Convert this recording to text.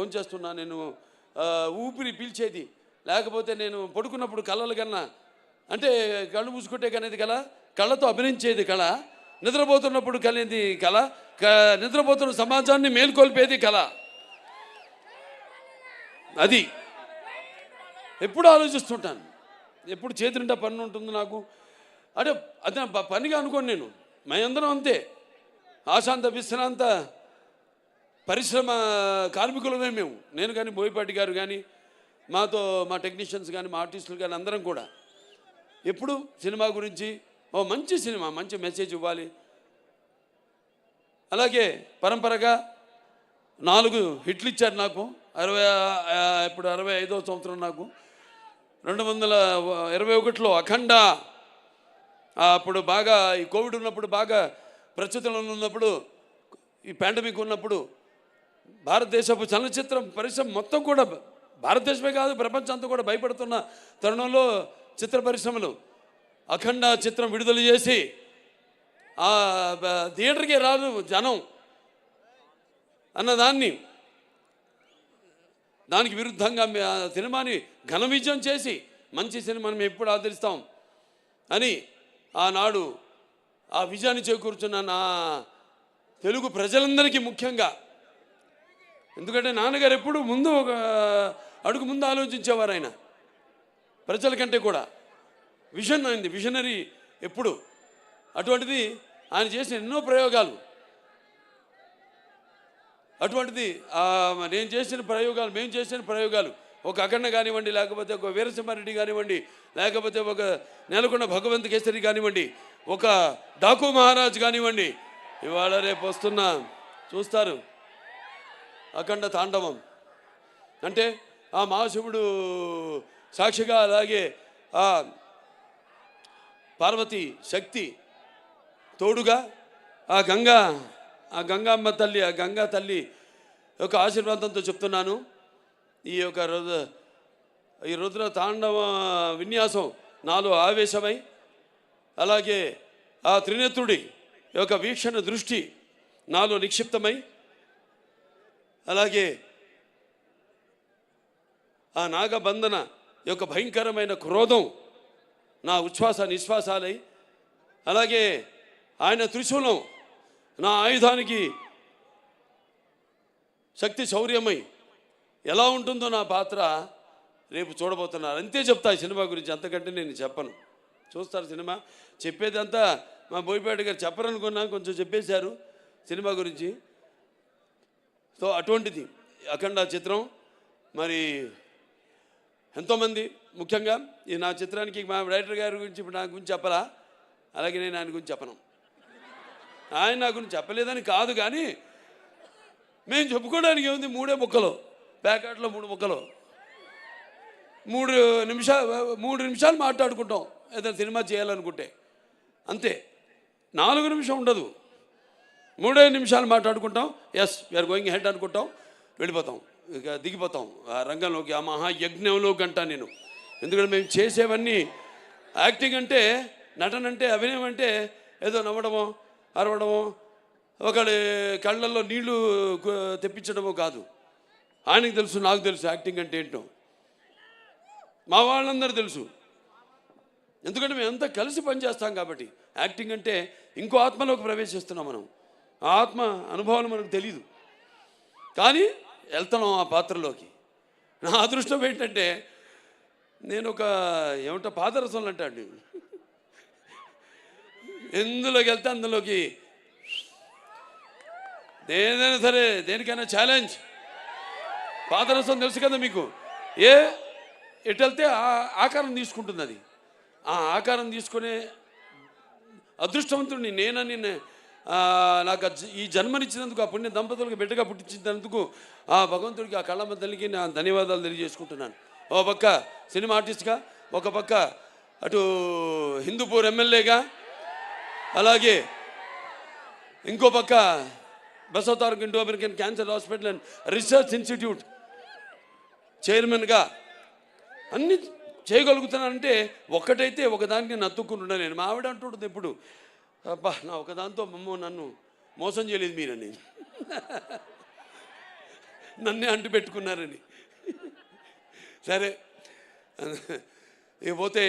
భోంచేస్తున్నా, నేను ఊపిరి పీల్చేది, లేకపోతే నేను పడుకున్నప్పుడు కళలు కన్నా, అంటే కళ్ళు మూసుకుంటే కనేది కళ, కళ్ళతో అభినయించేది కళ, నిద్రపోతున్నప్పుడు కలిగేది కళ, నిద్రపోతున్న సమాజాన్ని మేల్కొల్పేది కళ. అది ఎప్పుడు ఆలోచిస్తుంటాను, ఎప్పుడు చేతి నిండా పని ఉంటుంది నాకు. అంటే అదే పనిగా అనుకోను నేను, మేమందరం అంతే, ఆశాంత విశ్రాంత పరిశ్రమ కార్మికులమే మేము. నేను కానీ, బోయపాటి గారు కానీ, మాతో మా టెక్నీషియన్స్ కానీ, మా ఆర్టిస్టులు కానీ అందరం కూడా ఎప్పుడు సినిమా గురించి, మంచి సినిమా, మంచి మెసేజ్ ఇవ్వాలి. అలాగే పరంపరగా 4 హిట్లు ఇచ్చారు నాకు. ఇప్పుడు 65వ సంవత్సరం నాకు. 2021లో అఖండ, అప్పుడు బాగా ఈ కోవిడ్ ఉన్నప్పుడు, బాగా ప్రస్తుతంలో ఉన్నప్పుడు, ఈ పాండమిక్ ఉన్నప్పుడు భారతదేశపు చలనచిత్ర పరిశ్రమ మొత్తం కూడా, భారతదేశమే కాదు ప్రపంచం అంతా కూడా భయపడుతున్న తరుణంలో చిత్ర పరిశ్రమలు అఖండ చిత్రం విడుదల చేసి థియేటర్కే రాదు జనం అన్నదాన్ని, దానికి విరుద్ధంగా సినిమాని ఘన విజయం చేసి, మంచి సినిమాని మేము ఎప్పుడు ఆదరిస్తాం అని ఆనాడు ఆ విజయాన్ని చేకూర్చున్న నా తెలుగు ప్రజలందరికీ ముఖ్యంగా, ఎందుకంటే నాన్నగారు ఎప్పుడు ముందు ఒక అడుగు ముందు ఆలోచించేవారు. ఆయన ప్రజల కంటే కూడా విజన్ అయింది, విజనరీ ఎప్పుడు. అటువంటిది ఆయన చేసిన ఎన్నో ప్రయోగాలు, అటువంటిది నేను చేసిన ప్రయోగాలు, మేము చేసిన ప్రయోగాలు, ఒక అఖండ కానివ్వండి, లేకపోతే ఒక వీరసింహారెడ్డి కానివ్వండి, లేకపోతే ఒక నెలకొండ భగవంత్ కేసరి కానివ్వండి, ఒక డాకు మహారాజ్ కానివ్వండి, ఇవాళ రేపు వస్తున్న చూస్తారు అఖండ తాండవం. అంటే ఆ మహాశివుడు సాక్షిగా, అలాగే ఆ పార్వతి శక్తి తోడుగా, ఆ గంగామ్మ తల్లి, ఆ గంగా తల్లి యొక్క ఆశీర్వాదంతో చెప్తున్నాను. ఈ యొక్క ఈ రుద్ర తాండవ విన్యాసం నాలో ఆవేశమై, అలాగే ఆ త్రినేత్రుడి యొక్క వీక్షణ దృష్టి నాలో నిక్షిప్తమై, అలాగే ఆ నాగబంధన యొక్క భయంకరమైన క్రోధం నా ఉచ్ఛ్వాస నిశ్వాసాలై, అలాగే ఆయన త్రిశూలం నా ఆయుధానికి శక్తి శౌర్యమై ఎలా ఉంటుందో నా పాత్ర రేపు చూడబోతున్నారు. అంతే చెప్తా ఈ సినిమా గురించి, అంతకంటే నేను చెప్పను. చూస్తారు సినిమా, చెప్పేదంతా మా బోయపాటి గారు చెప్పరనుకున్నా, కొంచెం చెప్పేశారు సినిమా గురించి. సో అటువంటిది అఖండ చిత్రం. మరి ఎంతోమంది, ముఖ్యంగా ఈ నా చిత్రానికి మా డైరెక్టర్ గారి గురించి ఇప్పుడు నా గురించి చెప్పరా, అలాగే నేను ఆయన గురించి చెప్పను. ఆయన నా గురించి చెప్పలేదని కాదు, కానీ మేము చెప్పుకోవడానికి ఏముంది, 3 ముక్కలు, ప్యాకెట్లో 3 ముక్కలు, 3 నిమిషాలు మాట్లాడుకుంటాం ఏదైనా సినిమా చేయాలనుకుంటే, అంతే. 4 నిమిషం ఉండదు, 3 నిమిషాలు మాట్లాడుకుంటాం. ఎస్ వీఆర్ గోయింగ్ హెడ్ అనుకుంటాం, వెళ్ళిపోతాం, ఇక దిగిపోతాం ఆ రంగంలోకి, ఆ మహాయజ్ఞంలోకి అంటా నేను. ఎందుకంటే మేము చేసేవన్నీ యాక్టింగ్ అంటే, నటన అంటే, అభినయం అంటే ఏదో నవ్వడమో అరవడమో ఒకళ్ళ కళ్ళల్లో నీళ్లు తెప్పించడమో కాదు. ఆయనకు తెలుసు, నాకు తెలుసు యాక్టింగ్ అంటే ఏంటో, మా వాళ్ళందరూ తెలుసు. ఎందుకంటే మేమంతా కలిసి పనిచేస్తాం కాబట్టి. యాక్టింగ్ అంటే ఇంకో ఆత్మలోకి ప్రవేశిస్తున్నాం మనం, ఆ ఆత్మ అనుభవాలు మనకు తెలీదు, కానీ వెళ్తున్నాం ఆ పాత్రలోకి. నా అదృష్టం ఏంటంటే నేను ఒక ఏమంటా పాదరసంలో అంటాడు, ఎందులోకి వెళ్తే అందులోకి, ఏదైనా సరే దేనికైనా ఛాలెంజ్. పాదరసం తెలుసు కదా మీకు, ఎటు వెళ్తే ఆకారం తీసుకుంటుంది. అది ఆ ఆకారం తీసుకునే అదృష్టవంతుడిని నేనని, నాకు ఈ జన్మనిచ్చినందుకు, ఆ పుణ్య దంపతులకు బిడ్డగా పుట్టించినందుకు ఆ భగవంతుడికి, ఆ కళ్ళమ్మ తల్లికి నా ధన్యవాదాలు తెలియజేసుకుంటున్నాను. ఒక పక్క సినిమా ఆర్టిస్ట్గా, ఒక పక్క అటు హిందూపూర్ ఎమ్మెల్యేగా, అలాగే ఇంకో పక్క Basavataraka Indo American cancer hospital and research institute చైర్మన్గా అన్నీ చేయగలుగుతున్నానంటే ఒక్కటైతే ఒకదానికి నేను అతుక్కుంటున్నా. నేను మా ఆవిడ అంటుంటుంది ఎప్పుడు, అబ్బా నా ఒకదాంతో నన్ను మోసం చేయలేదు మీరని. నన్నే అంటు పెట్టుకున్నారని. సరే ఇకపోతే